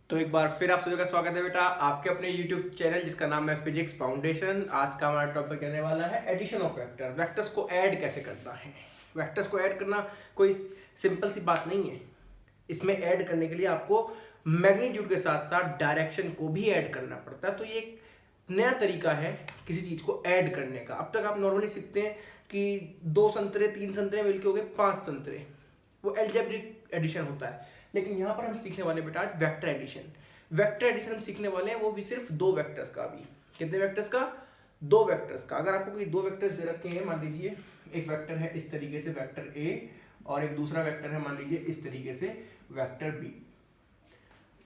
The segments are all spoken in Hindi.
तो एक बार फिर आप सभी का स्वागत है बेटा आपके अपने YouTube चैनल जिसका नाम है फिजिक्स फाउंडेशन। आज का हमारा टॉपिक रहने वाला है एडिशन ऑफ वेक्टर। वेक्टर्स को ऐड कैसे करना है। वेक्टर्स को ऐड करना कोई सिंपल सी बात नहीं है। इसमें ऐड करने के लिए आपको मैग्नीट्यूड के साथ साथ डायरेक्शन को भी ऐड करना पड़ता है। तो ये एक नया तरीका है किसी चीज़ को ऐड करने का। अब तक आप नॉर्मली सीखते हैं कि 2 संतरे 3 संतरे मिलके हो गए 5 संतरे, वो एल्जेब्रिक एडिशन होता है। लेकिन यहाँ पर हम सीखने वाले बेटा आज वेक्टर एडिशन। वेक्टर एडिशन हम सीखने वाले हैं, वो भी सिर्फ 2 वेक्टर्स का। भी कितने वेक्टर्स का? 2 वेक्टर्स का। अगर आपको कोई 2 वेक्टर्स दे रखे हैं, मान लीजिए एक वेक्टर है इस तरीके से वेक्टर ए और एक दूसरा वेक्टर है मान लीजिए इस तरीके से वेक्टर बी।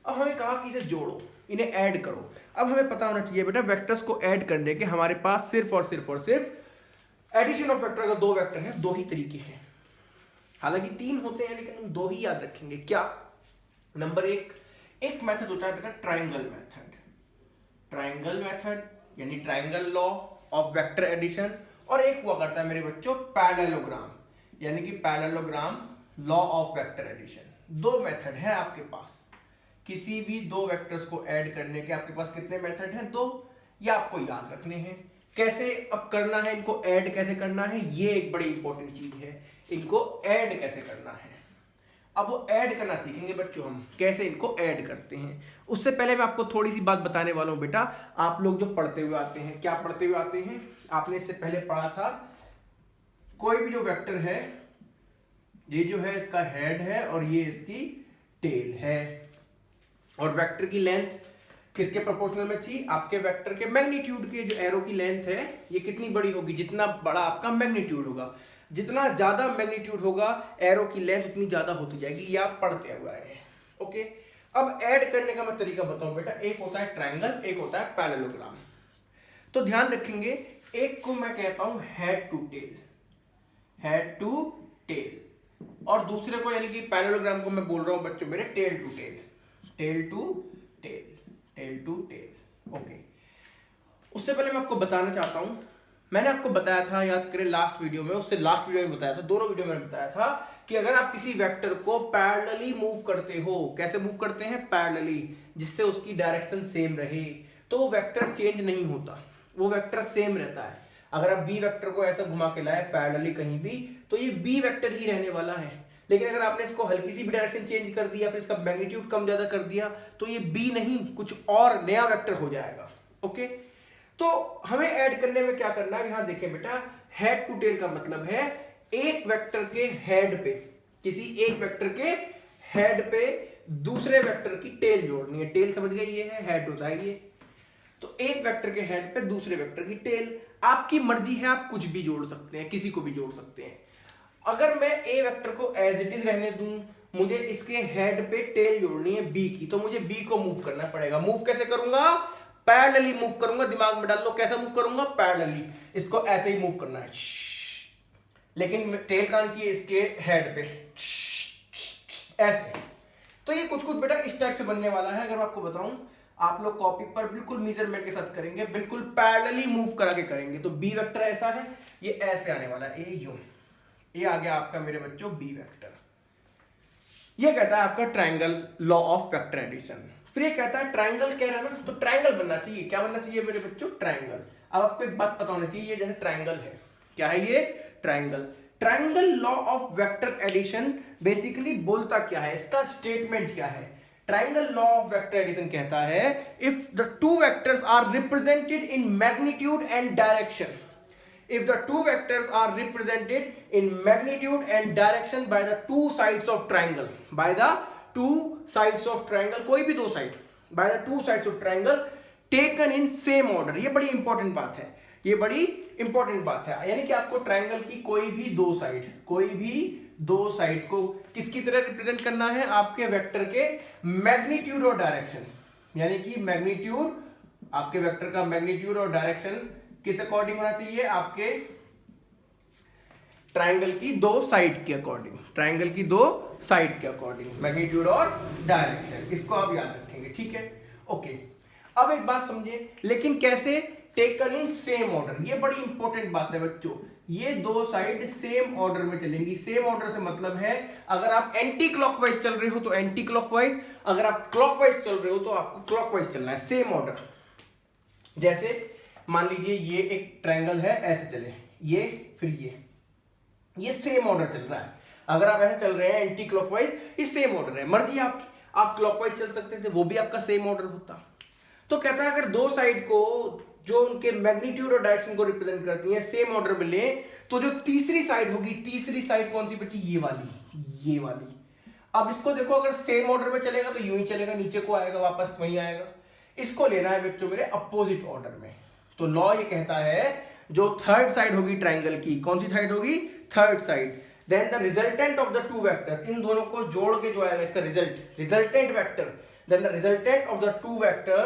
अब हमें कहा कि इसे जोड़ो, इन्हें ऐड करो। अब हमें पता होना चाहिए बेटा वेक्टर्स को ऐड करने के हमारे पास सिर्फ और सिर्फ एडिशन ऑफ वेक्टर। अगर 2 वेक्टर हैं 2 ही तरीके हैं। हालांकि 3 होते हैं लेकिन हम 2 ही याद रखेंगे। क्या? नंबर एक मेथड होता है बेटा ट्राइंगल मेथड। ट्राइंगल मेथड यानी triangle law of vector addition. और एक हुआ करता है मेरे बच्चों पैरेललोग्राम, यानी कि parallelogram law of vector addition. 2 method है आपके पास। किसी भी 2 वेक्टर्स को ऐड करने के आपके पास कितने मेथड हैं? 2। ये आपको याद रखने हैं। कैसे अब करना है इनको ऐड कैसे करना है, ये एक बड़ी इंपॉर्टेंट चीज है। इनको ऐड कैसे करना है, अब वो ऐड करना सीखेंगे बच्चों हम, कैसे इनको ऐड करते हैं। उससे पहले मैं आपको थोड़ी सी बात बताने वाला हूं बेटा। आप लोग जो पढ़ते हुए आते हैं, क्या पढ़ते हुए आते हैं? आपने इससे पहले पढ़ा था कोई भी जो वेक्टर है, ये जो है इसका हेड है और ये इसकी टेल है। और वेक्टर की लेंथ किसके प्रोपोर्शनल में थी? आपके वेक्टर के मैग्नीट्यूड के। जो एरो की लेंथ है ये कितनी बड़ी होगी? जितना बड़ा आपका मैग्नीट्यूड होगा, जितना ज्यादा मैग्नीट्यूड होगा एरो की लेंथ उतनी ज्यादा होती जाएगी। ये आप पढ़ते हुए आए हैं। ओके, अब ऐड करने का मैं तरीका बताऊं बेटा। एक होता है ट्रायंगल, एक होता है पैरेललोग्राम। तो ध्यान रखेंगे, एक को मैं कहता हूं head to tail, head to tail, और दूसरे को यानी कि पैरेललोग्राम को मैं बोल रहा हूं बच्चों मेरे tail to tail, tail to tail, tail to tail. Okay, उससे पहले मैं आपको बताना चाहता हूं, मैंने आपको बताया था, याद करें लास्ट वीडियो में, उससे लास्ट वीडियो में बताया था, दोनों वीडियो में बताया था कि अगर आप किसी वेक्टर को पैरेलली मूव करते हो, कैसे मूव करते हैं? पैरेलली, जिससे उसकी डायरेक्शन सेम रहे, तो वो वेक्टर चेंज नहीं होता, वो वेक्टर सेम रहता है। अगर आप बी वेक्टर को ऐसा घुमा के लाए पैरेलली कहीं भी, तो ये बी वेक्टर ही रहने वाला है। लेकिन अगर आपने इसको हल्की सी भी डायरेक्शन चेंज कर दिया, फिर इसका मैग्नीट्यूड कम ज्यादा कर दिया, तो ये बी नहीं कुछ और नया वेक्टर हो जाएगा। ओके, तो हमें ऐड करने में क्या करना है? यहां देखें बेटा, हेड टू टेल का मतलब है एक वेक्टर के हेड पे, किसी एक वेक्टर के हेड पे दूसरे वेक्टर की टेल जोड़नी है। टेल समझ गए, ये है, हेड होता है ये। तो एक वेक्टर के हेड पे दूसरे वेक्टर की टेल, आपकी मर्जी है, आप कुछ भी जोड़ सकते हैं, किसी को भी जोड़ सकते हैं। अगर मैं ए वेक्टर को एज इट इज रहने दूं, मुझे इसके हेड पे टेल जोड़नी है बी की, तो मुझे बी को मूव करना पड़ेगा। मूव कैसे करूंगा? पैरेलली मूव करूंगा। दिमाग में डाल लो, कैसा मूव करूंगा? पैरेलली। इसको ऐसे ही मूव करना है, लेकिन टेल कहां चाहिए? इसके हेड पे, ऐसे। तो ये कुछ कुछ बेटा इस टाइप से बनने वाला है। अगर मैं आपको बताऊं, आप लोग कॉपी पर बिल्कुल मेजरमेंट के साथ करेंगे, बिल्कुल पैरेलली मूव करा के करेंगे। तो बी वेक्टर ऐसा है, ये ऐसे आने वाला है, ये आ गया आपका मेरे बच्चों बी वेक्टर। ये कहता है आपका triangle law of vector addition. फिर ये कहता है ट्राइंगल कह रहा है ना, तो ट्राइंगल बनना चाहिए। क्या बनना चाहिए मेरे बच्चों? ट्राइंगल। अब आपको एक बात पता होनी चाहिए, ये जैसे ट्राइंगल है, क्या है ये? Triangle. Triangle law of vector addition basically बोलता क्या है, इसका स्टेटमेंट क्या है? Triangle law of vector addition कहता है if the 2 vectors are represented in magnitude and direction, if the 2 vectors are represented in magnitude and direction by the 2 sides of triangle, by the 2 sides of triangle, कोई भी 2 side, by the 2 sides of triangle taken in same order। ये बड़ी इंपॉर्टेंट बात है, ये बड़ी इंपॉर्टेंट बात है। यानी कि आपको ट्राइंगल की कोई भी 2 साइड, कोई भी 2 साइड्स को किसकी तरह रिप्रेजेंट करना है? आपके वेक्टर के मैग्नीट्यूड और डायरेक्शन, यानी कि मैग्नीट्यूड, आपके वेक्टर का मैग्नीट्यूड और डायरेक्शन किस अकॉर्डिंग होना चाहिए? आपके ट्राइंगल की 2 साइड के अकॉर्डिंग, ट्राइंगल की 2 साइड के अकॉर्डिंग मैग्नीट्यूड और डायरेक्शन। इसको आप याद रखेंगे, ठीक है? ओके, अब एक बात समझिए, लेकिन कैसे? Taken in same order. ये बड़ी इंपॉर्टेंट बात है बच्चों, ये दो साइड सेम ऑर्डर में चलेंगी। सेम ऑर्डर से मतलब है अगर आप एंटी क्लॉकवाइज चल रहे हो तो एंटी क्लॉकवाइज, अगर आप क्लॉकवाइज चल रहे हो तो आपको क्लॉकवाइज चलना है, सेम ऑर्डर। जैसे मान लीजिए ये एक ट्रायंगल है, ऐसे चले, ये फिर ये सेम ऑर्डर चल रहा है। अगर आप ऐसे चल रहे हैं एंटी क्लॉकवाइज, ये सेम ऑर्डर है, मर्जी आपकी, आप क्लॉकवाइज चल सकते थे, वो भी आपका सेम ऑर्डर होता। तो कहता है अगर दो साइड को जो उनके मैग्नीट्यूड और डायरेक्शन को रिप्रेजेंट करती है सेम ऑर्डर में ले, तो जो तीसरी साइड होगी, तीसरी साइड कौन सी बची, ये वाली, ये वाली। अब इसको देखो, अगर सेम ऑर्डर में चलेगा तो यूं ही चलेगा, नीचे को आएगा, वापस वहीं आएगा। इसको लेना है बच्चों मेरे अपोजिट ऑर्डर में। तो लॉ ये कहता है जो थर्ड साइड होगी ट्रायंगल की, कौन सी साइड होगी, third side, then the resultant of the two vectors, इन दोनों को जोड़ के जो आएगा इसका resultant vector, then the resultant of the two vector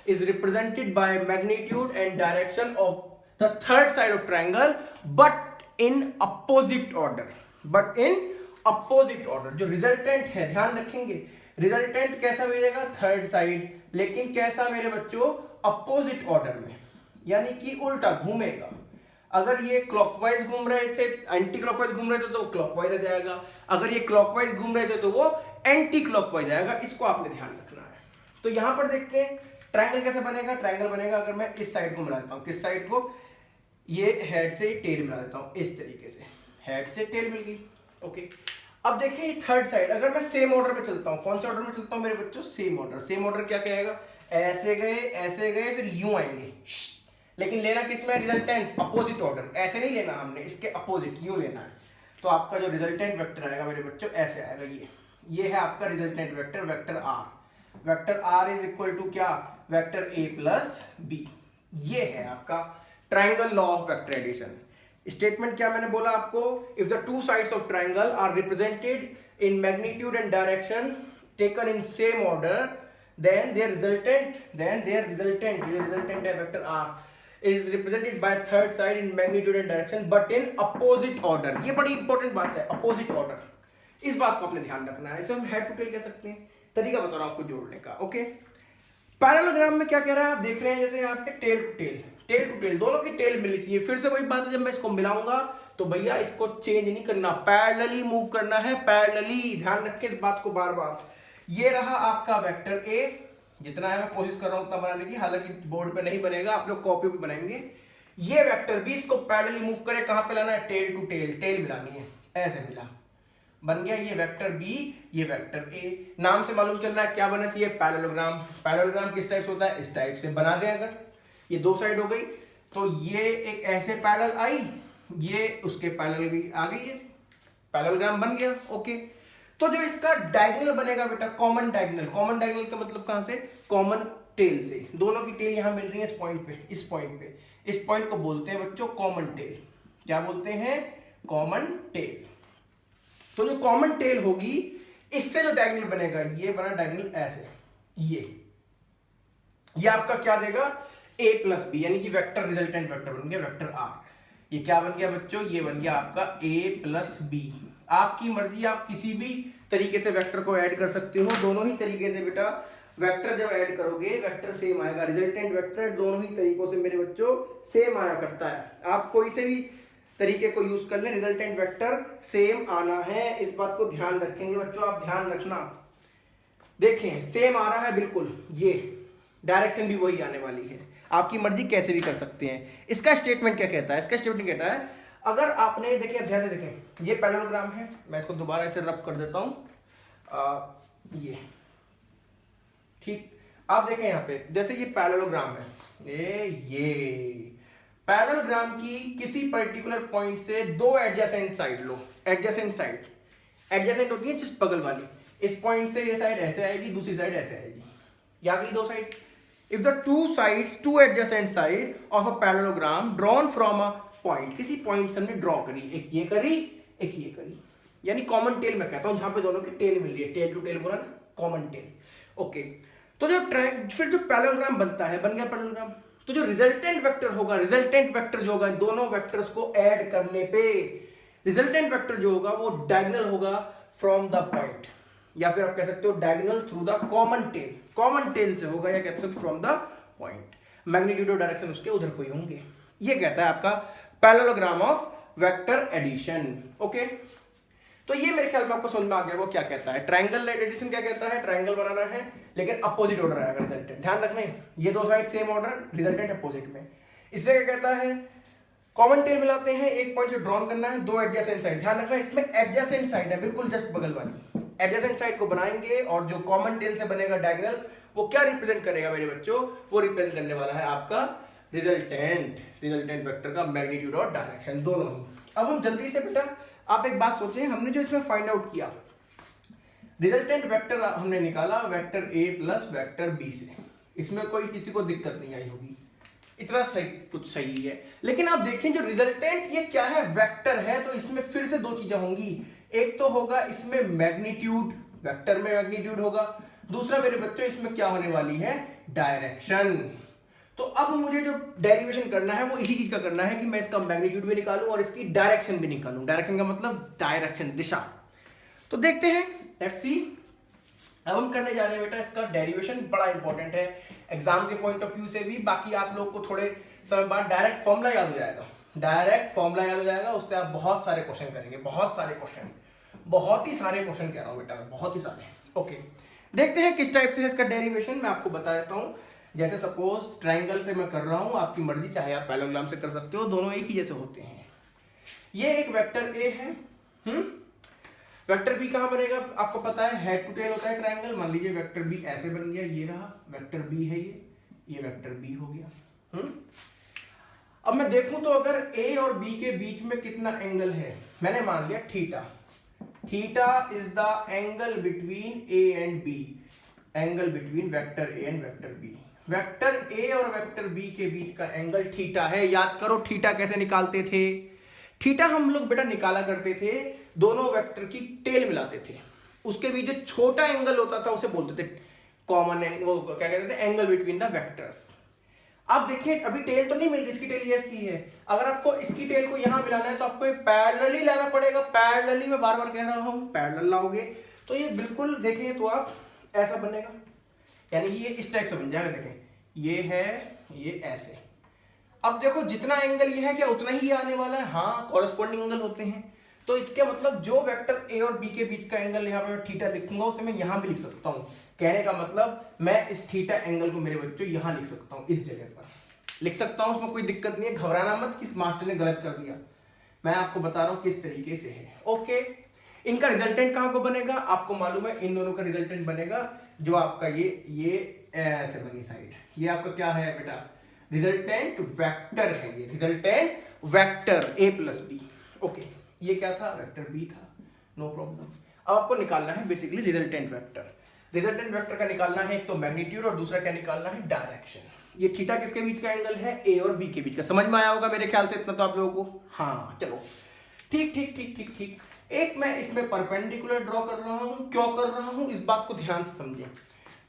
is represented by magnitude and direction of the third side of triangle but in opposite order, but in opposite order। जो resultant है, ध्यान रखेंगे, resultant कैसा मिलेगा, थर्ड साइड, लेकिन कैसा मेरे बच्चों, opposite order में, यानी कि उल्टा घूमेगा। अगर ये क्लॉकवाइज घूम रहे थे, एंटी क्लॉकवाइज घूम रहे थे तो क्लॉकवाइज आ जाएगा, अगर ये क्लॉकवाइज घूम रहे थे तो वो एंटी क्लॉकवाइज आएगा। इसको आपने ध्यान रखना है। तो यहां पर देखते हैं ट्रायंगल कैसे बनेगा। ट्रायंगल बनेगा अगर मैं इस साइड को मिलाता हूं, किस साइड को, ये हेड से टेल मिला देता हूं, इस तरीके से हेड से टेल मिल गई। ओके, अब देखिए ये थर्ड साइड, अगर मैं सेम ऑर्डर में चलता हूं, कौन से ऑर्डर में चलता हूं मेरे बच्चों, सेम ऑर्डर। सेम ऑर्डर क्या कहेगा, ऐसे गए फिर यूं आएंगे, लेकिन लेना किसमें, रिजल्टेंट, अपोजिट ऑर्डर। ऐसे नहीं लेना हमने, इसके अपोजिट यूं लेना है। तो आपका जो रिजल्टेंट वेक्टर आएगा मेरे बच्चों ऐसे आएगा, ये है आपका resultant vector, vector R. Vector R is equal to क्या, वेक्टर ए प्लस बी। ये है आपका triangle law of vector addition. Statement क्या मैंने बोला आपको, if the two sides of triangle are represented in magnitude and direction taken in same order, then their resultant है vector R, is represented by third side in magnitude and direction but in opposite order। ये बड़ी इंपॉर्टेंट बात है, opposite order। इस बात को आपने ध्यान रखना है। इसे हम हेड टू टेल कह सकते हैं, तरीका बता रहा हूं आपको जोड़ने का। ओके, पैरेललोग्राम में क्या कह रहा है आप देख रहे हैं, जैसे यहाँ पे टेल टू टेल दोनों की टेल मिली चाहिए। फिर से वही बात है, जब मैं इसको मिलाऊंगा तो भैया इसको चेंज नहीं करना, पैरेलली मूव करना है, पैरेलली। ध्यान रखें इस बात को बार बार। ये रहा आपका वेक्टर ए, जितना है मैं कोशिश कर रहा हूं उतना बनाने की, हालांकि बोर्ड पे नहीं बनेगा, आप लोग कॉपी पे बनाएंगे। ये वेक्टर बी, इसको पैरेलली मूव करे, कहां पे लाना है, टेल टू टेल, टेल मिलानी है, ऐसे मिला, बन गया ये वेक्टर बी, ये वेक्टर ए। नाम से मालूम चल रहा है क्या बनना चाहिए, पैरेललोग्राम। पैरेललोग्राम किस टाइप से होता है, इस टाइप से बना दें। अगर ये दो साइड हो गई तो ये एक ऐसे पैरेलल आई, ये उसके पैरेलल भी आ गई, ये पैरेललोग्राम बन गया। ओके, तो जो इसका डायगोनल बनेगा बेटा, कॉमन डायगोनल। कॉमन डायगोनल का मतलब कहां से, कॉमन टेल से। दोनों की टेल यहां मिल रही है इस पॉइंट पे, इस पॉइंट पे। इस पॉइंट को बोलते हैं बच्चों कॉमन टेल। क्या बोलते हैं, कॉमन टेल। तो जो कॉमन टेल होगी, इससे जो डायगोनल बनेगा, ये बना डायगोनल ऐसे, ये आपका क्या देगा, a प्लस बी, यानी कि वेक्टर रिजल्टेंट वेक्टर बन गया वेक्टर आर। ये क्या बन गया बच्चों, ये बन गया आपका a प्लस बी। आपकी मर्जी, आप किसी भी तरीके से वेक्टर को ऐड कर सकते हो। दोनों ही तरीके से बेटा वेक्टर जब ऐड करोगे वेक्टर सेम आएगा, रिजल्टेंट वेक्टर दोनों ही तरीकों से मेरे बच्चों सेम आया करता है। आप कोई से भी तरीके को यूज कर लें, रिजल्टेंट वेक्टर सेम आना है। इस बात को ध्यान रखेंगे बच्चों, आप ध्यान रखना। देखें सेम आ रहा है बिल्कुल, ये डायरेक्शन भी वही आने वाली है। आपकी मर्जी कैसे भी कर सकते हैं। इसका स्टेटमेंट क्या कहता है, इसका स्टेटमेंट कहता है, अगर आपने देखिए अध्याय से देखें, ये पैरेललोग्राम है, मैं इसको दोबारा ऐसे रब कर देता हूं, ये ठीक। आप देखें यहाँ पे, जैसे ये पैरेललोग्राम है, ये पैरेललोग्राम की किसी पर्टिकुलर पॉइंट से दो एडजेसेंट साइड लो। एडजेसेंट साइड, एडजेसेंट होती है जिस बगल वाली। इस पॉइंट से ये साइड ऐसे आएगी, दूसरी साइड ऐसे आएगी, या गई दो side. If the two sides, two adjacent side of a parallelogram drawn from a point, किसी पॉइंट से हमने ड्रॉ करी, एक ये करी, एक ये करी, यानी कॉमन टेल मैं कहता हूं, जहां पे दोनों की टेल मिल रही है, टेल टू टेल बोला ना, कॉमन टेल। ओके, तो जो फिर जो पैरेललोग्राम बनता है, बन गया पैरेललोग्राम। तो जो रिजल्टेंट वेक्टर होगा, रिजल्टेंट वेक्टर जो होगा, दोनों वेक्टर्स को ऐड करने पे रिजल्टेंट वेक्टर जो होगा वो डायगोनल होगा फ्रॉम द पॉइंट, या फिर आप कह सकते हो diagonal through the common tail. Common tail से होगा, या कह सकते हो फ्रॉम द पॉइंट। मैग्नीट्यूड और डायरेक्शन उसके उधर कोई होंगे। ये कहता है आपका parallelogram of vector addition. Okay, तो ये मेरे ख्याल में आपको समझ में आ गया वो क्या कहता है। ट्रायंगल एडिशन क्या कहता है, ट्रायंगल बनाना है लेकिन अपोजिट ऑर्डर आएगा रिजल्टेंट, ध्यान रखना है ये दो side same order, resultant opposite में। इसमें क्या कहता है, कॉमन टेल मिलाते हैं, एक पॉइंट से ड्रॉन करना है, दो एडजेसेंट साइड, ध्यान रखना इसमें एडजेसेंट साइड है, बिल्कुल जस्ट बगल वाली एडजेसेंट साइड को बनाएंगे और जो कॉमन टेल से बनेगा डायगोनल वो क्या रिप्रेजेंट करेगा मेरे बच्चों, वो रिप्रेजेंट करने वाला है आपका रिजल्टेंट वेक्टर का मैग्नीट्यूड और डायरेक्शन दोनों ही। अब हम जल्दी से बेटा आप एक बात सोचें, हमने जो इसमें फाइंड आउट किया रिजल्टेंट वेक्टर हमने निकाला vector A plus vector B से, इसमें कोई किसी को दिक्कत नहीं आई होगी, इतना सही कुछ सही है। लेकिन आप देखें जो रिजल्टेंट ये क्या है, वेक्टर है, तो इसमें फिर से दो चीजें होंगी, एक तो होगा इसमें मैग्नीट्यूड, वेक्टर में मैग्नीट्यूड होगा, दूसरा मेरे बच्चों इसमें क्या होने वाली है, डायरेक्शन। तो अब मुझे जो डेरिवेशन करना है वो इसी चीज का करना है कि मैं इसका मैग्नीट्यूड भी निकालूं और इसकी डायरेक्शन भी निकालूं। डायरेक्शन का मतलब डायरेक्शन, दिशा। तो देखते हैं, लेट्स सी। अब हम करने जा रहे हैं बेटा इसका डेरिवेशन, बड़ा इंपॉर्टेंट है एग्जाम के पॉइंट ऑफ व्यू से भी, बाकी आप लोग को थोड़े समय बाद डायरेक्ट फॉर्मूला याद हो जाएगा, डायरेक्ट फॉर्मूला याद हो जाएगा, उससे आप बहुत सारे क्वेश्चन करेंगे, बहुत सारे क्वेश्चन, बहुत ही सारे क्वेश्चन कह रहा हूं बेटा मैं, बहुत ही सारे। ओके, देखते हैं किस टाइप से इसका डेरिवेशन मैं आपको बता देता हूं। जैसे सपोज ट्रायंगल से मैं कर रहा हूं, आपकी मर्जी, चाहे आप पैरेललोग्राम से कर सकते हो, दोनों एक ही जैसे होते हैं। ये एक वेक्टर ए है, वेक्टर बी कहां बनेगा आपको पता है, हेड टू टेल होता है ट्रायंगल। मान लीजिए वेक्टर बी ऐसे बन गया, ये रहा वेक्टर बी है, ये वेक्टर बी हो गया। अब मैं देखूं तो अगर ए और बी के बीच में कितना एंगल है, मैंने मान लिया theta, theta is the angle between A and B, angle between vector A and vector B. Vector A और वेक्टर बी के बीच का एंगल थीटा है। याद करो थीटा कैसे निकालते थे, थीटा हम लोग बेटा निकाला करते थे, दोनों वेक्टर की टेल मिलाते थे, उसके बीच जो छोटा एंगल होता था उसे बोलते थे कॉमन एंगल, वो क्या कहते थे, एंगल बिटवीन द वेक्टर्स। आप देखिए अभी टेल तो नहीं मिल रही, इसकी टेल ये इसकी है, अगर आपको इसकी टेल को यहां मिलाना है तो आपको पैरेलली लाना पड़ेगा, पैरेलली मैं बार बार कह रहा हूं, पैरेलल लाओगे तो ये बिल्कुल देखेंगे तो आप ऐसा बनेगा, यानी ये इस टाइप से बन जाएगा। देखें ये है, ये ऐसे। अब देखो जितना एंगल ये है क्या उतना ही ये आने वाला है, हाँ कॉरेस्पॉन्डिंग एंगल होते हैं। तो इसके मतलब जो वेक्टर ए और बी के बीच का एंगल यहाँ पे थीटा लिखूंगा उसे मैं यहाँ भी लिख सकता हूँ। कहने का मतलब मैं इस थीटा एंगल को मेरे बच्चों यहाँ लिख सकता हूँ, इस जगह पर लिख सकता हूँ, उसमें कोई दिक्कत नहीं है। घबराना मत किस मास्टर ने गलत कर दिया, मैं आपको बता रहा हूँ किस तरीके से है। ओके, इनका रिजल्टेंट कहाँ को बनेगा आपको मालूम है, इन दोनों का रिजल्टेंट बनेगा जो आपका ये ऐसे बनी साइड, ये आपका क्या है बेटा, रिजल्टेंट वेक्टर है, ये resultant vector A plus B. Okay, ये क्या था, वेक्टर बी था, नो प्रॉब्लम। अब आपको निकालना है basically resultant vector. Resultant vector का निकालना है एक तो मैग्नीट्यूड और दूसरा क्या निकालना है, डायरेक्शन। ये थीटा किसके बीच का एंगल है, ए और बी के बीच का। समझ में आया होगा मेरे ख्याल से इतना तो आप लोगों को, हाँ चलो ठीक ठीक ठीक ठीक ठीक। एक मैं इसमें परपेंडिकुलर ड्रॉ कर रहा हूं, क्यों कर रहा हूं इस बात को ध्यान से समझें,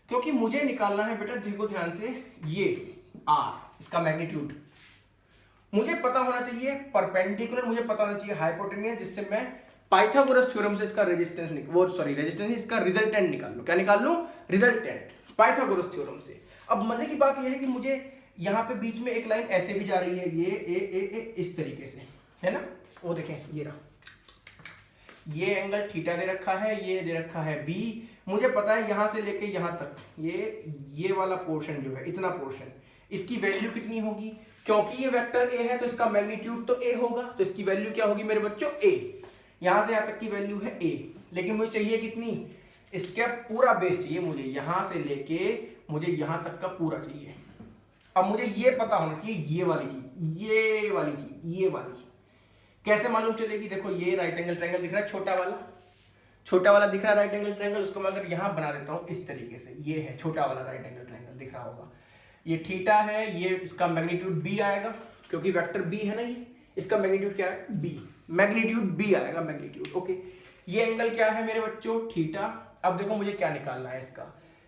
क्योंकि मुझे निकालना है बेटा, देखो ध्यान से, ये आर इसका मैग्नीट्यूड मुझे पता होना चाहिए, परपेंडिकुलर मुझे पता होना चाहिए हाइपोटेन्यूस, जिससे मैं पाइथागोरस थ्योरम से इसका रेजिस्टेंस रेजिस्टेंस इसका रिजल्टेंट निकाल लूं। क्या निकाल लूं, रिजल्टेंट, पाइथागोरस थ्योरम से। अब मजे की बात यह है कि मुझे यहाँ पे बीच में एक लाइन ऐसे भी जा रही है, ये ए इस तरीके से है ना, वो देखें ये रहा, ये एंगल थीटा दे रखा है, ये दे रखा है बी। मुझे पता है यहां से लेके यहां तक ये वाला पोर्शन जो है, इतना पोर्शन, इसकी वैल्यू कितनी होगी, क्योंकि ये वेक्टर ए है तो इसका मैग्नीट्यूड तो ए होगा, तो इसकी वैल्यू क्या होगी मेरे बच्चों, ए। यहां से यहां तक की वैल्यू है ए, लेकिन मुझे चाहिए कितनी, इसका पूरा बेस चाहिए मुझे, यहां से लेके मुझे यहां तक का पूरा चाहिए। अब मुझे ये पता होना चाहिए, ये वाली चीज, ये वाली चीज, ये वाली कैसे मालूम चलेगी, देखो ये राइट एंगल ट्रायंगल दिख रहा है, छोटा वाला दिख रहा है राइट एंगल ट्रायंगल, उसको मैं अगर यहां बना देता हूं इस तरीके से, ये है छोटा वाला राइट एंगल ट्रायंगल दिख रहा होगा, ये थीटा है, ये इसका मैग्नीट्यूड बी आएगा, क्योंकि वेक्टर बी है ना, ये इसका मैग्नीट्यूड क्या है, बी, मैग्नीट्यूड बी आएगा, मैग्नीट्यूड। ओके, ये एंगल क्या है मेरे बच्चों, थीटा। अब देखो मुझे क्या निकालना है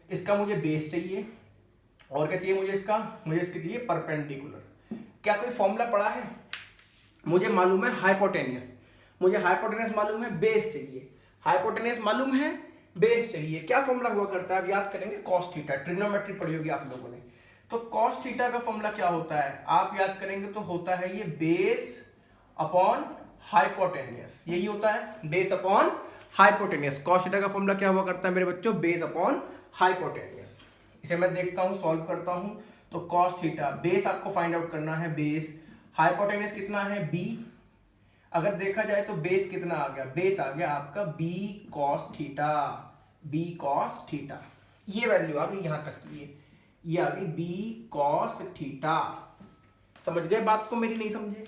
इसका मुझे बेस चाहिए, और क्या चाहिए मुझे इसके चाहिए परपेंडिकुलर। क्या कोई फॉर्मूला पड़ा है, मुझे मालूम है हाइपोटेनियस, मुझे हाइपोटेनियस मालूम है, बेस चाहिए, हाइपोटेनियस मालूम है, बेस चाहिए। क्या फॉर्मूला हुआ करता है, आप याद करेंगे, कॉस थीटा, ट्रिग्नोमेट्री पढ़ी होगी आप लोगों ने, तो कॉस थीटा का फॉर्मूला क्या होता है आप याद करेंगे तो होता है ये बेस अपॉन हाइपोटेनियस, यही होता है base upon hypotenuse. Cos theta का फॉर्मूला क्या हुआ करता है मेरे बच्चों, बेस अपॉन हाइपोटेनियस। इसे मैं देखता हूं, सॉल्व करता हूं। तो कॉस थीटा, बेस आपको फाइंड आउट करना है बेस, हाइपोटेनियस कितना है b, अगर देखा जाए तो बेस कितना आ गया, बेस आ गया आपका b cos theta, b cos theta, ये वैल्यू आ गई यहां तक की, ये आ गई b cos थीटा। समझ गए बात को मेरी, नहीं समझे?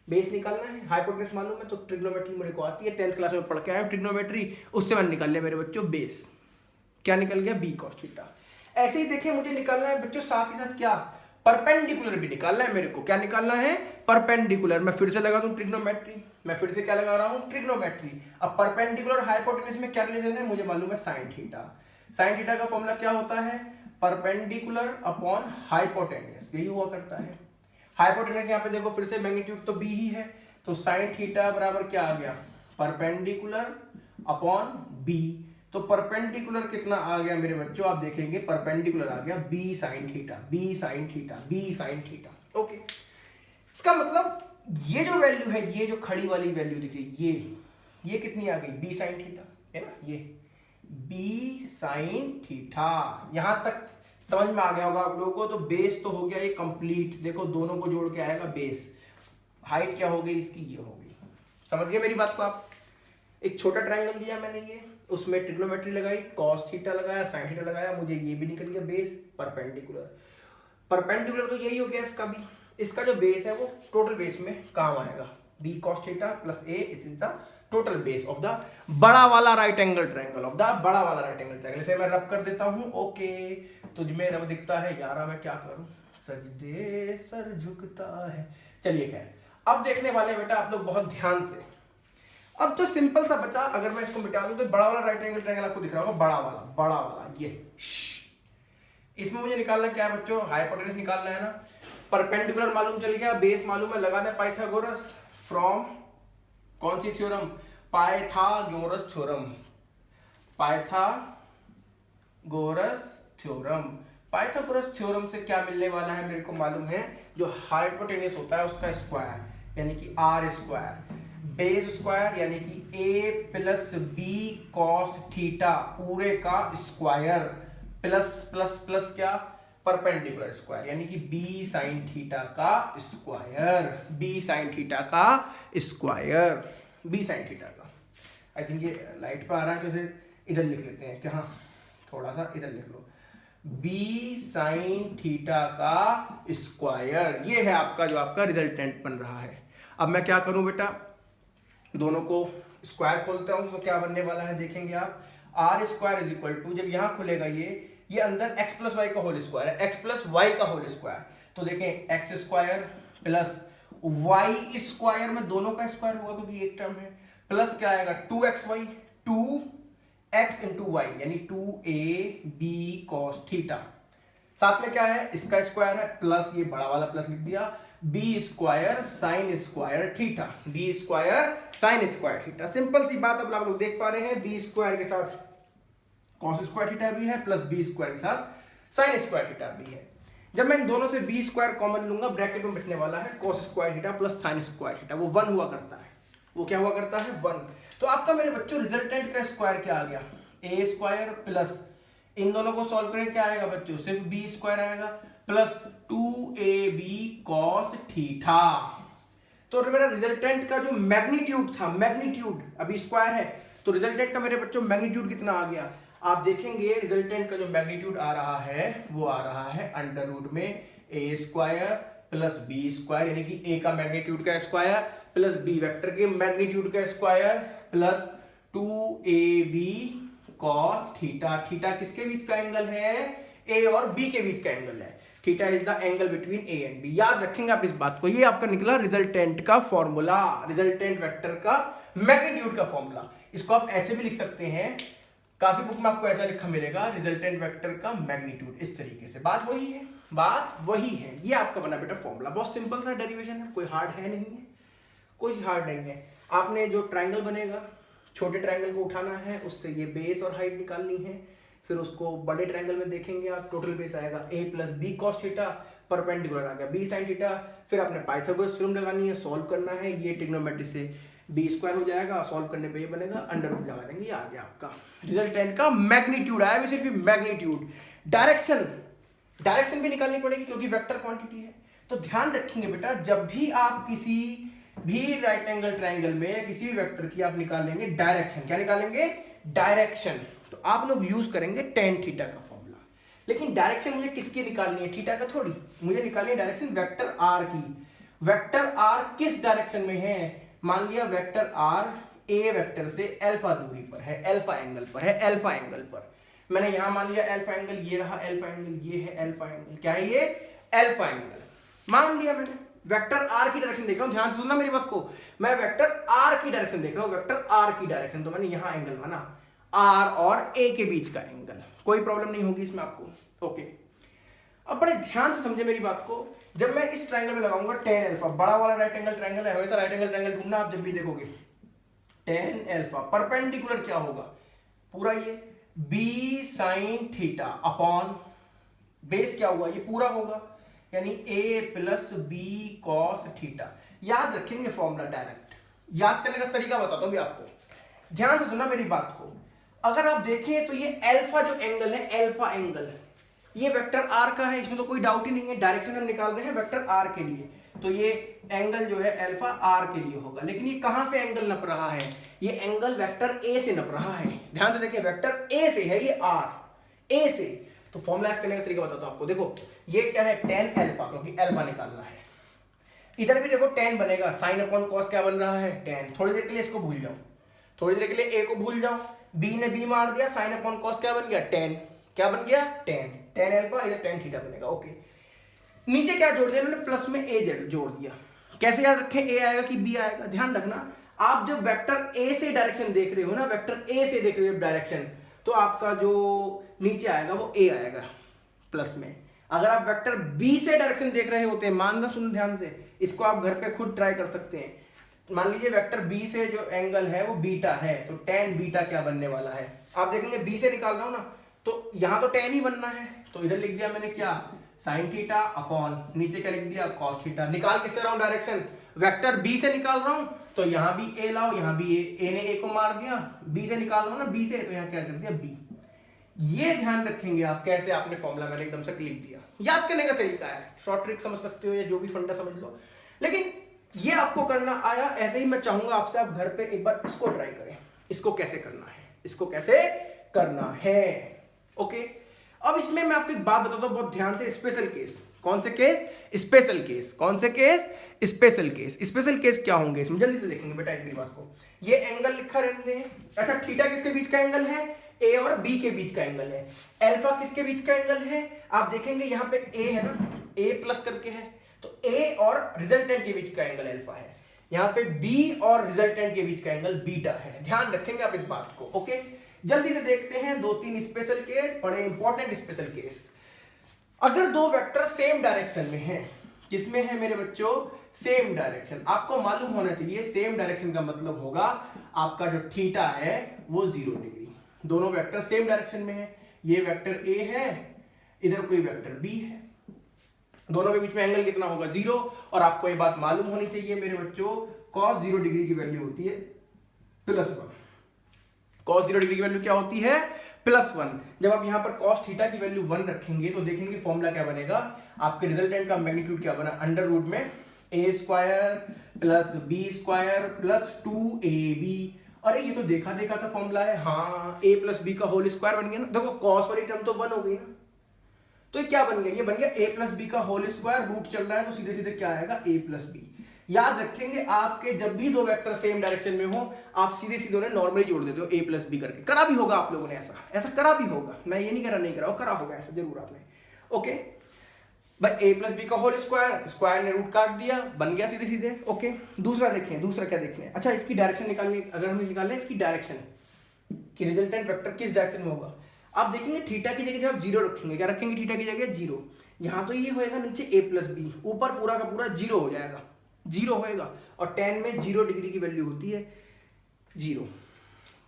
बेस निकालना है, हाइपोटेनस मालूम है तो ट्रिग्नोमेट्री मेरे को आती है, 10th क्लास में पढ़ के आया ट्रिग्नोमेट्री, उससे मैंने निकाल लिया मेरे बच्चों बेस। क्या निकल गया, b cos थीटा। ऐसे ही देखिए मुझे निकालना है बच्चों साथ ही साथ क्या, परपेंडिकुलर भी निकालना है मेरे को। क्या निकालना है, परपेंडिकुलर। मैं फिर से लगा दूं ट्रिग्नोमेट्री, मैं फिर से क्या लगा रहा हूं, ट्रिग्नोमेट्री। अब परपेंडिकुलर हाइपोटेनस में क्या रिलेशन है मुझे मालूम है, साइन थीटा। साइन थीटा का फॉर्मूला क्या होता है, परपेंडिकुलर अपॉन हाइपोटेनस, यही हुआ करता है। हाइपोटेनस यहाँ पे देखो फिर से मैग्नीट्यूड तो b ही है, तो साइन थीटा बराबर क्या आ गया, परपेंडिकुलर अपॉन b। तो परपेंडिकुलर कितना आ गया मेरे बच्चों, आप देखेंगे परपेंडिकुलर आ गया b sin theta, b sin theta, b sin theta. Okay, इसका मतलब ये जो वैल्यू है, ये जो खड़ी वाली वैल्यू दिख रही है, ये कितनी आ गई, b sin थीटा, है ना, ये b sin थीटा। यहां तक समझ में आ गया होगा आप लोगों को। तो बेस तो हो गया ये कंप्लीट, देखो दोनों को जोड़ के आएगा बेस। हाइट क्या हो गई इसकी, ये हो गई। समझ गए मेरी बात को आप? एक छोटा ट्रायंगल दिया मैंने, ये उसमें ट्रिग्नोमेट्री लगाई, कॉस थीटा लगाया, साइन थीटा लगाया, मुझे ये भी निकल गया बेस परपेंडिकुलर। परपेंडिकुलर तो यही हो गया इसका भी, इसका जो बेस है वो टोटल बेस में काम आएगा, b cos theta plus a, it is the total base of the बड़ा वाला right angle triangle, of the बड़ा वाला राइट एंगल ट्रायंगल। इसे मैं रब कर देता हूं। ओके, तुझ में रब दिखता है यारा, मैं क्या करूं, सजदे सर झुकता है। चलिए खैर, अब देखने वाले बेटा आप लोग बहुत ध्यान से। अब तो सिंपल सा बचा, अगर मैं इसको मिटा दूं तो बड़ा वाला राइट एंगल ट्रायंगल आपको दिख रहा होगा, बड़ा वाला ये। इसमें मुझे निकालना क्या है बच्चों, हाइपोटेनस निकालना है ना। परपेंडिकुलर मालूम चल गया, बेस मालूम है, लगाना है पाइथागोरस फ्रॉम कौन सी theorem, Pythagoras theorem, Pythagoras theorem. Pythagoras theorem से क्या मिलने वाला है मेरे को मालूम है, जो हाइपोटेनस होता है उसका स्क्वायर यानी कि आर स्क्वायर, बेस स्क्वायर यानी कि a plus B cos theta पूरे का स्क्वायर, प्लस प्लस प्लस क्या, परपेंडिकुलर स्क्वायर यानी कि b साइन थीटा का स्क्वायर, b साइन थीटा का स्क्वायर, b साइन थीटा का। आई थिंक ये लाइट पे आ रहा है तो इसे इधर लिख लेते हैं, क्या, हाँ थोड़ा सा इधर लिख लो, b साइन थीटा का स्क्वायर। ये है आपका जो आपका रिजल्टेंट बन रहा है। अब मैं क्या करूं बेटा, दोनों को स्क्वायर खोलता हूं तो क्या बनने वाला है देखेंगे आप, R square is equal to, जब यहां खुलेगा ये अंदर x प्लस वाई का होल स्क्वायर है, x प्लस वाई का होल स्क्वायर, तो देखें X square plus Y square में दोनों का स्क्वायर हुआ क्योंकि एक टर्म है, प्लस क्या आएगा 2xy, 2x इंटू वाई यानी 2ab cos थीटा, साथ में क्या है इसका स्क्वायर है, प्लस ये बड़ा वाला प्लस लिख दिया, B square sine square theta, B square sine square theta. Simple सी बात, अब आप लोग देख पा रहे हैं, बी स्क्वायर के साथ कॉस स्क्वायर थीटा भी है, प्लस बी स्क्वायर के साथ साइन स्क्वायर थीटा भी है। जब मैं इन दोनों से बी स्क्वायर कॉमन लूंगा, ब्रैकेट में बचने वाला है cos square theta plus sign square theta, वो 1 हुआ करता है, वो क्या हुआ करता है 1। तो आपका मेरे बच्चों रिजल्टेंट का स्क्वायर क्या आ गया, ए स्क्वायर प्लस इन दोनों को सॉल्व करें क्या आएगा बच्चों, सिर्फ बी स्क्वायर आएगा प्लस 2ab cos थीटा। तो मेरा रिजल्टेंट का जो मैग्नीट्यूड था, मैग्नीट्यूड अभी स्क्वायर है तो रिजल्टेंट का मेरे बच्चों मैग्नीट्यूड कितना आ गया, आप देखेंगे रिजल्टेंट का जो मैग्नीट्यूड आ रहा है वो आ रहा है अंडर रूट में ए स्क्वायर प्लस बी स्क्वायर यानी कि ए का मैग्नीट्यूड का स्क्वायर प्लस बी वेक्टर के मैग्नीट्यूड का square plus 2ab cos theta. Theta किसके बीच का एंगल है, ए और बी के बीच का एंगल है, theta is the angle between A and B. याद रखेंगे आप इस बात को, ये आपका निकला रिजल्टेंट का फॉर्मूला, रिजल्टेंट वेक्टर का मैग्नीट्यूड का फॉर्मूला। इसको आप ऐसे भी लिख सकते हैं, काफी बुक में आपको ऐसा लिखा मिलेगा, रिजल्टेंट वेक्टर का मैग्नीट्यूड, इस तरीके से। बात वही है, बात वही है, ये आपका बना बेटा फॉर्मूला। बहुत सिंपल सा डेरिवेशन है, कोई हार्ड है नहीं है, कोई हार्ड नहीं है। आपने जो ट्रायंगल बनेगा, छोटे ट्रायंगल को उठाना है, उससे ये बेस और हाइट निकालनी है, फिर उसको बड़े ट्रायंगल में देखेंगे आप, टोटल बेस आएगा a plus B cos theta, perpendicular आ गया b साइन थीटा। फिर आपने पाइथागोरस थ्योरम लगानी है, सॉल्व करना है, ये ट्रिग्नोमेट्री से b स्क्वायर हो जाएगा, सॉल्व करने पे ये बनेगा, अंडर रूट लगा देंगे, ये आ गया आपका रिजल्टेंट का मैग्नीट्यूड आया, भी सिर्फ मैग्नीट्यूड। डायरेक्शन भी निकालनी पड़ेगी क्योंकि वेक्टर क्वांटिटी है। तो ध्यान रखेंगे बेटा, जब भी आप किसी भी राइट एंगल ट्रायंगल में किसी भी वेक्टर की आप निकालेंगे डायरेक्शन, क्या निकालेंगे? डायरेक्शन, तो आप लोग यूज करेंगे टेन थीटा का फॉर्मूला। लेकिन डायरेक्शन मुझे किसकी निकालनी है? थीटा का थोड़ी, मुझे निकालनी है डायरेक्शन वेक्टर आर की। वेक्टर आर किस डायरेक्शन में है? मान लिया वेक्टर आर ए वेक्टर से अल्फा दूरी पर है, अल्फा एंगल पर है, अल्फा एंगल पर। मैंने यहां मान लिया अल्फा एंगल, ये रहा अल्फा एंगल, ये है अल्फा एंगल, क्या है ये? अल्फा एंगल मान लिया मैंने। वेक्टर आर की डायरेक्शन देख रहा हूं, ध्यान से सुनना मेरी बात को, मैं वेक्टर आर की डायरेक्शन देख रहा हूं, वेक्टर आर की डायरेक्शन, तो मैंने यहां एंगल माना आर और ए के बीच का एंगल, कोई प्रॉब्लम नहीं होगी इसमें आपको। ओके, अब बड़े ध्यान से समझे मेरी बात को, जब मैं इस ट्रायंगल में लगाऊंगा टेन अल्फा, बड़ा वाला राइट एंगल ट्रायंगल है, हमेशा राइट एंगल ट्रायंगल ढूंढना आप जब भी देखोगे, टेन अल्फा परपेंडिकुलर क्या होगा? पूरा ये B sine theta upon base क्या हुआ? ये पूरा होगा, यानी a plus B cos theta. याद रखेंगे फॉर्मूला डायरेक्ट, याद करने का तरीका बताता हूं आपको, ध्यान से सुनना मेरी बात को। अगर आप देखें तो ये अल्फा जो एंगल है, अल्फा एंगल, ये वेक्टर आर का है, इसमें तो कोई डाउट ही नहीं है, डायरेक्शन हम निकाल रहे हैं वेक्टर आर के लिए, तो ये एंगल जो है अल्फा आर के लिए होगा। लेकिन ये कहां से एंगल नप रहा है? ये एंगल वेक्टर ए से नप रहा है, ध्यान से देखिए, वेक्टर ए से है ये आर, ए से। तो फॉर्मूला ऐड करने का तरीका बताता हूं आपको, देखो ये क्या है? टेन अल्फा, क्योंकि अल्फा निकालना है। इधर भी देखो टेन बनेगा, साइन अपॉन कॉस क्या बन रहा है? टेन। थोड़ी देर के लिए इसको भूल जाओ, थोड़ी देर के लिए ए को भूल जाओ, बी ने बी मार दिया, साइन अपॉन कॉस क्या बन गया? टेन। क्या बन गया? टेन। टेन अल्फा, इधर टेन थीटा बनेगा। ओके, नीचे क्या जोड़ दिया मैंने? प्लस में ए जोड़ दिया। कैसे याद रखें? ए आएगा कि बी आएगा? ध्यान रखना, आप जब वेक्टर ए से डायरेक्शन देख रहे हो ना, वेक्टर ए से देख रहे हो डायरेक्शन, तो आपका जो नीचे आएगा वो ए आएगा प्लस में। अगर आप वेक्टर बी से डायरेक्शन देख रहे होते हैं, मानना सुन ध्यान से, इसको आप घर पे खुद ट्राई कर सकते हैं। मान लीजिए वेक्टर बी से जो एंगल है वो बीटा है, तो टेन बीटा क्या बनने वाला है? आप देखेंगे बी से निकाल रहा हूं ना, तो यहां तो टेन ही बनना है, तो इधर लिख दिया मैंने क्या? साइन थीटा अपॉन नीचे क्या लिख दिया? Cos theta. निकाल किससे रहा हूं डायरेक्शन? वेक्टर बी से निकाल रहा हूं, तो यहां भी ए लाओ, यहां भी ए ने ए को मार दिया, बी से निकाल रहा हूं ना बी से, तो यहां क्या कर दिया? बी। ये ध्यान रखेंगे आप, कैसे आपने फॉर्मूला मैंने एकदम से लिख दिया। याद करने का तरीका है, शॉर्ट ट्रिक समझ सकते हो या जो भी फंडा समझ लो, लेकिन ये आपको करना आया। ऐसे ही मैं चाहूंगा आपसे, आप घर पे एक बार इसको ट्राई करें, इसको कैसे करना है, इसको कैसे करना है। ओके, अब इसमें मैं आपको एक बात बताता हूं बहुत ध्यान से, स्पेशल केस। कौन से केस? Special case. कौन से case? Special case. Special case क्या होंगे इसमें? जल्दी से देखेंगे बेटा एक बात को। ये एंगल लिखा रहने दें। अच्छा, थीटा किसके बीच का एंगल है? ए और बी के बीच का एंगल है। अल्फा किसके बीच का एंगल है? आप देखेंगे यहाँ पे ए है ना, ए प्लस करके है, तो ए और रिजल्टेंट के बीच का एंगल अल्फा है। यहाँ पे बी और रिजल्टेंट के बीच का एंगल बीटा है। ध्यान रखेंगे आप इस बात को। ओके, जल्दी से देखते हैं दो तीन स्पेशल केस, बड़े इंपॉर्टेंट स्पेशल केस। अगर दो वेक्टर सेम डायरेक्शन में हैं, किसमें है मेरे बच्चों? Same direction. आपको मालूम होना चाहिए सेम डायरेक्शन का मतलब होगा आपका जो थीटा है वो 0 डिग्री। दोनों वेक्टर सेम डायरेक्शन में है, ये वेक्टर ए है, इधर कोई वेक्टर बी है, दोनों के बीच में एंगल कितना होगा? 0। और आपको ये बात मालूम होनी चाहिए मेरे बच्चों, cos 0 डिग्री की वैल्यू होती है +1। cos 0 डिग्री की वैल्यू क्या होती है? +1। जब आप यहां पर cos थीटा की वैल्यू 1 रखेंगे तो देखेंगे फॉर्मूला क्या बनेगा, आपके रिजल्टेंट का मैग्नीट्यूड क्या बना? अंडर रूट में a² + b² + 2ab। अरे ये तो देखा देखा सा फॉर्मूला है। हाँ, a + b का होल स्क्वायर बन गया ना। देखो cos वाली टर्म तो 1 हो गई ना, तो ये क्या बन गया? ये बन गया a + b का होल स्क्वायर, रूट चल रहा है तो सीधे सीधे क्या आएगा? a + b। याद रखेंगे आपके जब भी दो वेक्टर सेम डायरेक्शन में हो, आप सीधे सीधे उन्हें नॉर्मली जोड़ देते हो a + b करके। करा भी होगा आप लोगों ने, ऐसा करा भी होगा, मैं ये नहीं कह रहा नहीं करा, करा होगा ऐसा जरूर आपने। ओके भाई, a + b का होल स्क्वायर, स्क्वायर ने रूट काट दिया, बन गया सीधे सीधे। ओके, दूसरा देखें, दूसरा क्या देखना है? अच्छा, इसकी डायरेक्शन निकालनी, अगर हमें निकालना है इसकी डायरेक्शन कि रिजल्टेंट वेक्टर किस डायरेक्शन में होगा, आप देखेंगे थीटा की जगह जब आप 0 रखेंगे, क्या रखेंगे थीटा की जगह? 0। यहां तो ये होएगा नीचे a + b, ऊपर पूरा का पूरा 0 हो जाएगा, 0 होएगा। और tan में 0 डिग्री की वैल्यू होती है 0,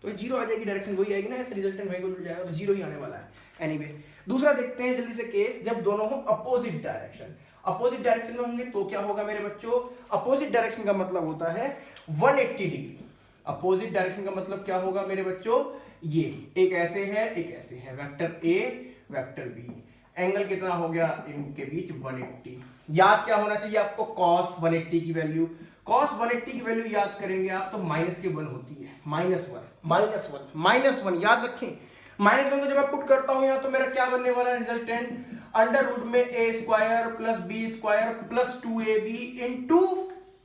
तो जीरो आ जाएगी, डायरेक्शन वही आएगी ना, ऐसे रिजल्टेंट वही जुड़ जाएगा, तो जीरो ही आने वाला है। एनीवे दूसरा देखते हैं जल्दी से केस, जब दोनों हो अपोजिट डायरेक्शन। अपोजिट डायरेक्शन में होंगे तो क्या होगा मेरे बच्चों, अपोजिट डायरेक्शन का मतलब होता है 180 डिग्री। अपोजिट डायरेक्शन का मतलब क्या होगा मेरे बच्चों, ये एक ऐसे है एक ऐसे है, vector A vector B, angle कितना हो गया इनके बीच 180। याद क्या होना चाहिए आपको, cos 180 की वैल्यू, cos 180 की वैल्यू याद करेंगे आप तो माइनस के 1 होती है, -1 याद रखें। -1 को जब मैं पुट करता हूं यहाँ तो मेरा क्या बनने वाला है रिजल्टेंट, अंडर रूट में a square plus b square plus 2ab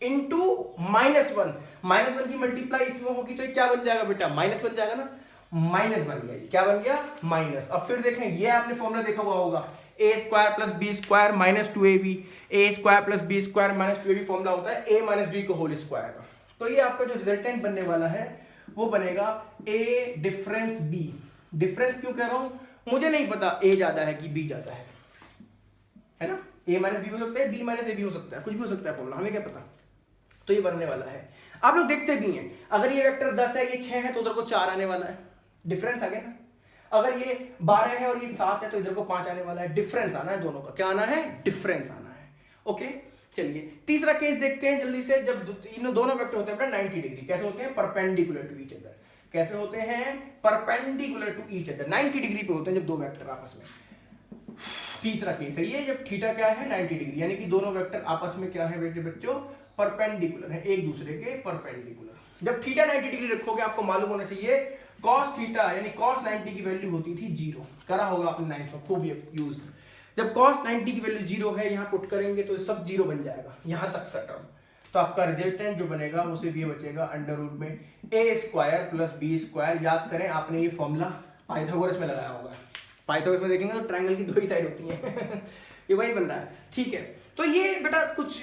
into -1 की मल्टीप्लाई इसमें होगी तो ये क्या बन जाएगा बेटा, माइनस बन जाएगा ना, माइनस बन गया, क्या बन गया माइनस। अब फिर देखें, ये आपने फॉर्मूला देखा हुआ होगा, a square plus B square minus 2ab, a square plus B square minus 2ab formula होता है a माइनस b को होल स्क्वायर का। तो ये आपका जो रिजल्टेंट बनने वाला है वो बनेगा a डिफरेंस b। डिफरेंस क्यों कह रहा हूं, मुझे नहीं पता a ज्यादा है कि b ज्यादा है ना, a माइनस b हो सकता है, b माइनस a भी हो सकता है, कुछ भी हो सकता है फॉर्मूला, हमें क्या पता। तो ये बनने वाला है, आप लोग देखते भी हैं, अगर ये वेक्टर 10 है ये 6 है तो उधर को 4 आने वाला है, डिफरेंस आ गया ना। अगर ये 12 है और ये 7 है तो इधर को 5 आने वाला है, डिफरेंस आना है दोनों का, क्या आना है, डिफरेंस आना है। ओके चलिए तीसरा केस देखते हैं जल्दी से, जब इन दोनों वेक्टर होते हैं 90 डिग्री, कैसे होते हैं, परपेंडिकुलर टू ईच अदर, कैसे होते हैं, perpendicular to each other, 90 degree पे होते हैं जब दो वेक्टर आपस में। तीसरा केस है ये, जब थीटा क्या है 90 डिग्री, यानी कि दोनों वेक्टर आपस में क्या है बेटे बच्चों, परपेंडिकुलर है, एक दूसरे के परपेंडिकुलर। जब थीटा 90 डिग्री रखोगे आपको मालूम होना चाहिए cos थीटा यानी cos 90 की वैल्यू होती थी 0, करा होगा आपने 9 में खूब यूज। जब cos 90 की वैल्यू 0 है, यहाँ पुट करेंगे तो सब 0 बन जाएगा, यहां तक का टर्म। तो आपका रिजल्टेंट जो बनेगा वो सिर्फ ये बचेगा, अंडर रूट में a square plus b square. याद करें आपने ये फॉर्मूला पाइथागोरस में लगाया होगा, पाइथागोरस में देखेंगे तो ट्रायंगल की दो ही साइड होती है ये वही बन रहा है, ठीक है। तो ये बेटा कुछ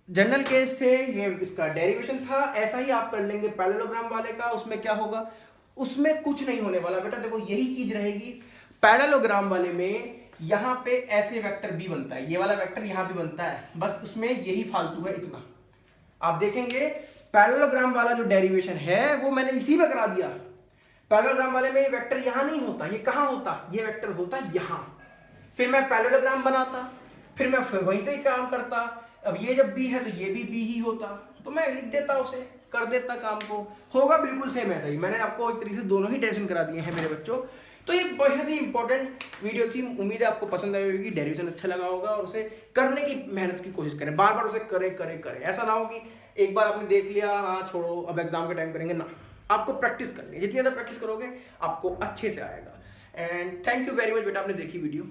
जनरल केस से ये इसका डेरिवेशन था, ऐसा ही आप कर लेंगे पैरेललोग्राम वाले का। उसमें क्या होगा, उसमें कुछ नहीं होने वाला बेटा, देखो यही चीज रहेगी पैरेललोग्राम वाले में। यहाँ पे ऐसे वेक्टर b बनता है, ये वाला वेक्टर यहाँ भी बनता है, बस उसमें यही फालतू है इतना। आप देखेंगे पैरेललोग्राम वाला जो डेरिवेशन है वो मैंने इसी में करा दिया। पैरेललोग्राम वाले में ये वेक्टर यहाँ नहीं होता, ये कहाँ होता, ये वेक्टर होता यहाँ। फिर मैं पैरेललोग्राम बनाता, फिर मैं फिर वहीं से ही काम करता। अब ये जब b है तो ये भी b ही होता, तो मैं लिख देता उसे, कर देता काम को, होगा बिल्कुल सेम ऐसा ही। मैंने आपको एक तरीके से दोनों ही डेरिवेशन करा दिए हैं मेरे बच्चों। तो ये बहुत ही इंपॉर्टेंट वीडियो थी, उम्मीद है आपको पसंद आई होगी, डेरिवेशन अच्छा लगा होगा और उसे करने की मेहनत की कोशिश करें, बार बार उसे करें। ऐसा ना हो कि एक बार आपने देख लिया हाँ छोड़ो अब एग्जाम के टाइम करेंगे ना, आपको प्रैक्टिस करनी है, जितनी ज़्यादा प्रैक्टिस करोगे आपको अच्छे से आएगा। And thank you very much बेटा, आपने देखी वीडियो।